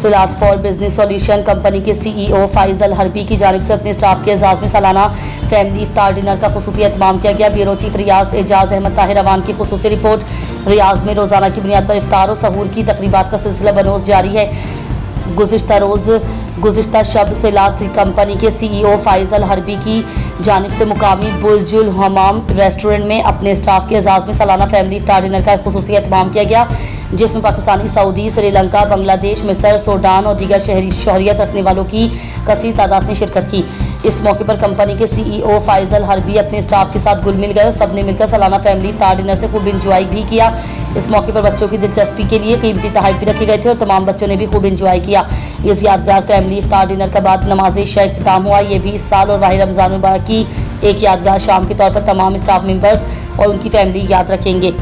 सिलात for business solution company के CEO Faizal हरबी की जानिब से अपने स्टाफ के एजाज़ में सालाना फैमिली इफ्तार डिनर का खुसूसी एहतमाम किया गया। ब्यूरो चीफ रियाज एजाज अहमद ताहिर अवान की खुसूसी रिपोर्ट। रियाज में रोज़ाना की बुनियाद पर इफ्तार और सहूर की तकरीबात का सिलसिला बनोस जारी है। गुज़िश्ता शब सिलात कंपनी के CEO फाइजल हरबी की जानिब से मुकामी बुर्जुल हमाम रेस्टोरेंट में अपने स्टाफ के एजाज़ में सालाना फैमिली इफ्तार डिनर का खुसूसी एहतमाम किया गया, जिसमें पाकिस्तानी, सऊदी, श्रीलंका, बांग्लादेश, मिस्र, सूडान और दीगर शहरियत रखने वालों की कसीर तादाद ने शिरकत की। इस मौके पर कंपनी के CEO फाइजल हरबी अपने स्टाफ के साथ घुल मिल गए और सबने मिलकर सालाना फैमिली इफ्तार डिनर से खूब इंजॉय भी किया। इस मौके पर बच्चों की दिलचस्पी के लिए कीमती तोहफे भी रखे गए थे और तमाम बच्चों ने भी खूब इंजॉय किया। इस यादगार फैमिली इफ्तार डिनर के बाद नमाज इशा इख्तिताम हुआ। ये भी इस साल और माह रमज़ान मुबारक की एक यादगार शाम के तौर पर तमाम स्टाफ मेंबर्स और उनकी फैमिली याद रखेंगे।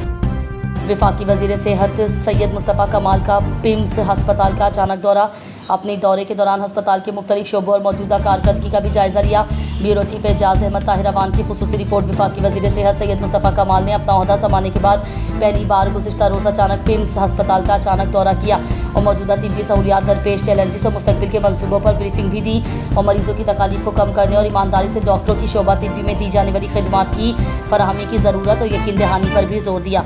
वफाकी वज़ीर सेहत सैयद मुस्तफ़ा कमाल का पिम्स हस्पताल का अचानक दौरा। अपने दौरे के दौरान हस्पताल के मुख्तलिफ शोबों और मौजूदा कारकर्दगी का भी जायज़ा लिया। ब्यूरो चीफ एजाज अहमद ताहिर अवान की खुसूसी रिपोर्ट। वफाकी वज़ीर सेहत सैयद मुस्तफ़ा कमाल ने अपना ओहदा संभालने के बाद पहली बार गुज़िश्ता रोज़ अचानक पिम्स हस्पताल का अचानक दौरा किया और मौजूदा तिब्बी सहूलियात दरपेश चैलेंजेस और मुस्तकबिल के मंसूबों पर ब्रीफिंग भी दी और मरीजों की तकालीफ को कम करने और ईमानदारी से डॉक्टरों की शोबा तिब्बी में दी जाने वाली खिदमात की फराहमी की ज़रूरत और यकीन दहानी पर भी जोर दिया।